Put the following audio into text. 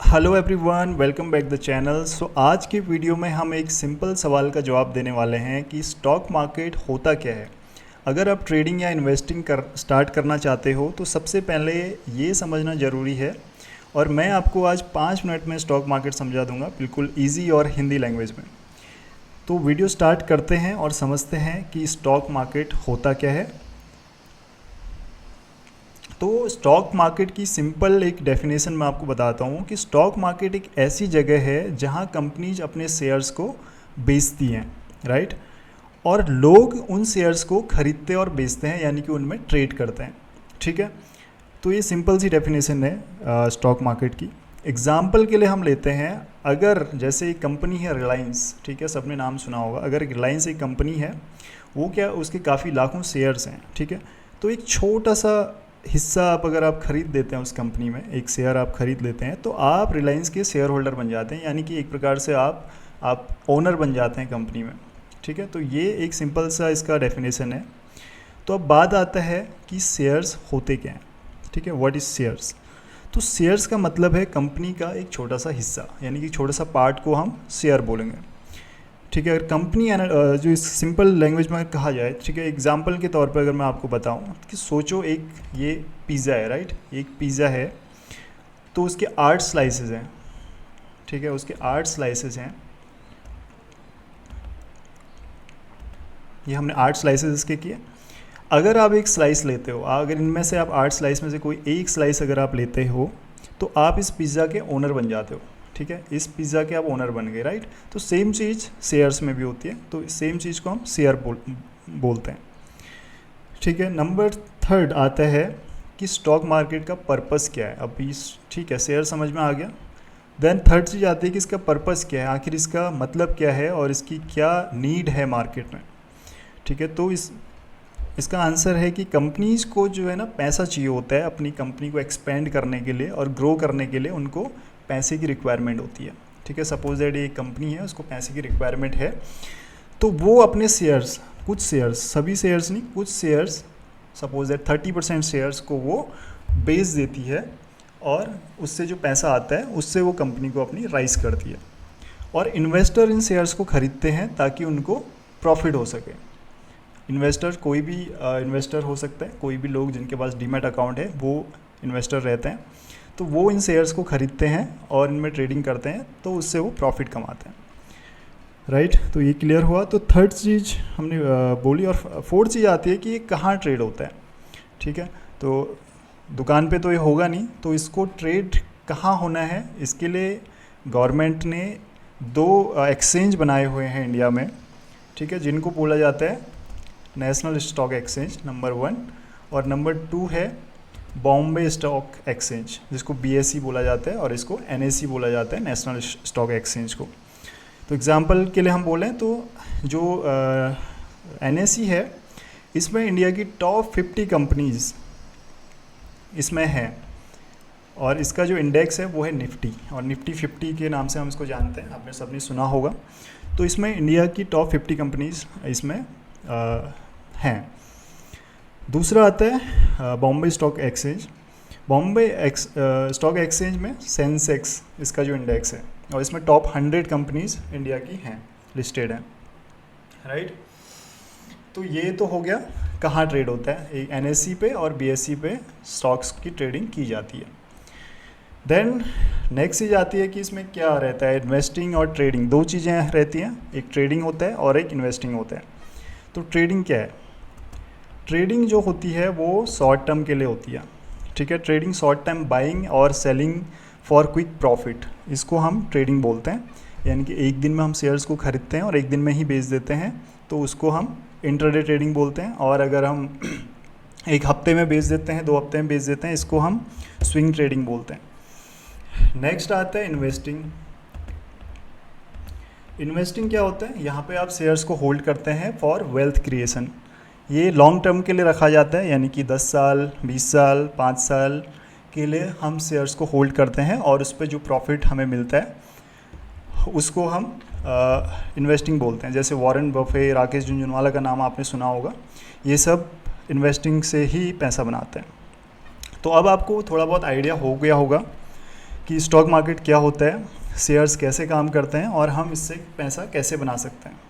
Hello everyone, welcome back the channel. So आज के video में हम एक सिंपल सवाल का जवाब देने वाले हैं कि स्टॉक मार्केट होता क्या है। अगर आप ट्रेडिंग या इन्वेस्टिंग स्टार्ट करना चाहते हो तो सबसे पहले ये समझना ज़रूरी है, और मैं आपको आज 5 मिनट में स्टॉक मार्केट समझा दूंगा, बिल्कुल ईजी और हिंदी लैंग्वेज में। तो वीडियो स्टार्ट करते हैं और समझते हैं कि स्टॉक मार्केट होता क्या है। तो स्टॉक मार्केट की सिंपल एक डेफिनेशन मैं आपको बताता हूँ कि स्टॉक मार्केट एक ऐसी जगह है जहाँ कंपनीज अपने शेयर्स को बेचती हैं, राइट, और लोग उन शेयर्स को खरीदते और बेचते हैं, यानी कि उनमें ट्रेड करते हैं। ठीक है, तो ये सिंपल सी डेफिनेशन है स्टॉक मार्केट की। एग्जाम्पल के लिए हम लेते हैं, अगर जैसे एक कंपनी है रिलायंस, ठीक है, सबने नाम सुना होगा। अगर रिलायंस एक कंपनी है, वो क्या, उसके काफ़ी लाखों शेयर्स हैं, ठीक है। तो एक छोटा सा हिस्सा अगर आप खरीद देते हैं उस कंपनी में, एक शेयर आप खरीद लेते हैं, तो आप रिलायंस के शेयर होल्डर बन जाते हैं, यानी कि एक प्रकार से आप ओनर बन जाते हैं कंपनी में। ठीक है, तो ये एक सिंपल सा इसका डेफिनेशन है। तो अब बात आता है कि शेयर्स होते क्या हैं। ठीक है, व्हाट इज़ शेयर्स। तो शेयर्स का मतलब है कंपनी का एक छोटा सा हिस्सा, यानी कि छोटा सा पार्ट को हम शेयर बोलेंगे। ठीक है, अगर कंपनी जो इस सिंपल लैंग्वेज में कहा जाए, ठीक है, एग्जांपल के तौर पर अगर मैं आपको बताऊं कि सोचो एक ये पिज़्ज़ा है, राइट, एक पिज़्ज़ा है, तो उसके 8 स्लाइसेस हैं। ठीक है, उसके 8 स्लाइसेस हैं, ये हमने 8 स्लाइसेस इसके किए। अगर आप एक स्लाइस लेते हो, अगर इनमें से आप 8 स्लाइस में से कोई एक स्लाइस अगर आप लेते हो, तो आप इस पिज़्ज़ा के ओनर बन जाते हो। ठीक है, इस पिज़्ज़ा के आप ओनर बन गए, राइट। तो सेम चीज़ शेयर्स में भी होती है, तो सेम चीज़ को हम शेयर बोलते हैं। ठीक है, नंबर 3 आता है कि स्टॉक मार्केट का पर्पस क्या है। अब इस, ठीक है, शेयर समझ में आ गया। देन 3rd चीज़ आती है कि इसका पर्पस क्या है, आखिर इसका मतलब क्या है और इसकी क्या नीड है मार्केट में। ठीक है, तो इसका आंसर है कि कंपनीज़ को जो है ना पैसा चाहिए होता है अपनी कंपनी को एक्सपेंड करने के लिए और ग्रो करने के लिए, उनको पैसे की रिक्वायरमेंट होती है। ठीक है, सपोज दैट ये कंपनी है, उसको पैसे की रिक्वायरमेंट है, तो वो अपने शेयर्स, कुछ शेयर्स, सभी शेयर्स नहीं, कुछ शेयर्स, सपोज दैट 30% शेयर्स को वो बेच देती है, और उससे जो पैसा आता है उससे वो कंपनी को अपनी राइज करती है, और इन्वेस्टर इन शेयर्स को खरीदते हैं ताकि उनको प्रॉफिट हो सके। इन्वेस्टर कोई भी इन्वेस्टर हो सकता है, कोई भी लोग जिनके पास डीमैट अकाउंट है वो इन्वेस्टर रहते हैं, तो वो इन शेयर्स को ख़रीदते हैं और इनमें ट्रेडिंग करते हैं, तो उससे वो प्रॉफिट कमाते हैं, राइट। तो ये क्लियर हुआ। तो 3rd चीज़ हमने बोली, और 4th चीज़ आती है कि ये कहाँ ट्रेड होता है। ठीक है, तो दुकान पे तो ये होगा नहीं, तो इसको ट्रेड कहाँ होना है, इसके लिए गवर्नमेंट ने 2 एक्सचेंज बनाए हुए हैं इंडिया में, ठीक है, जिनको बोला जाता है नेशनल स्टॉक एक्सचेंज नंबर 1, और नंबर 2 है बॉम्बे स्टॉक एक्सचेंज, जिसको BSE बोला जाता है, और इसको NSE बोला जाता है, नेशनल स्टॉक एक्सचेंज को। तो एग्जांपल के लिए हम बोलें तो जो NSE है, इसमें इंडिया की टॉप 50 कंपनीज इसमें हैं, और इसका जो इंडेक्स है वो है निफ्टी, और निफ्टी 50 के नाम से हम इसको जानते हैं, आपने सबने सुना होगा। तो इसमें इंडिया की टॉप 50 कंपनीज इसमें हैं। दूसरा आता है Bombay stock exchange. Bombay stock exchange में सेंसेक्स इसका जो इंडेक्स है, और इसमें टॉप 100 कंपनीज इंडिया की हैं, लिस्टेड हैं, राइट। तो ये तो हो गया कहाँ ट्रेड होता है, एक NSE पे और BSE पे स्टॉक्स की ट्रेडिंग की जाती है। देन नेक्स्ट चीज़ आती है कि इसमें क्या रहता है, इन्वेस्टिंग और ट्रेडिंग, 2 चीज़ें रहती हैं, एक ट्रेडिंग होता है और एक इन्वेस्टिंग होता है। तो ट्रेडिंग क्या है, ट्रेडिंग जो होती है वो शॉर्ट टर्म के लिए होती है। ठीक है, ट्रेडिंग शॉर्ट टर्म बाइंग और सेलिंग फॉर क्विक प्रॉफिट, इसको हम ट्रेडिंग बोलते हैं, यानी कि एक दिन में हम शेयर्स को खरीदते हैं और एक दिन में ही बेच देते हैं, तो उसको हम इंट्राडे ट्रेडिंग बोलते हैं। और अगर हम एक हफ्ते में बेच देते हैं, 2 हफ्ते में बेच देते हैं, इसको हम स्विंग ट्रेडिंग बोलते हैं। नेक्स्ट आता है इन्वेस्टिंग। इन्वेस्टिंग क्या होता है, यहाँ पे आप शेयर्स को होल्ड करते हैं फॉर वेल्थ क्रिएशन, ये लॉन्ग टर्म के लिए रखा जाता है, यानी कि 10 साल, 20 साल, 5 साल के लिए हम शेयर्स को होल्ड करते हैं, और उस पर जो प्रॉफिट हमें मिलता है उसको हम इन्वेस्टिंग बोलते हैं। जैसे वॉरेन बफे, राकेश झुनझुनवाला का नाम आपने सुना होगा, ये सब इन्वेस्टिंग से ही पैसा बनाते हैं। तो अब आपको थोड़ा बहुत आइडिया हो गया होगा कि स्टॉक मार्केट क्या होता है, शेयर्स कैसे काम करते हैं और हम इससे पैसा कैसे बना सकते हैं।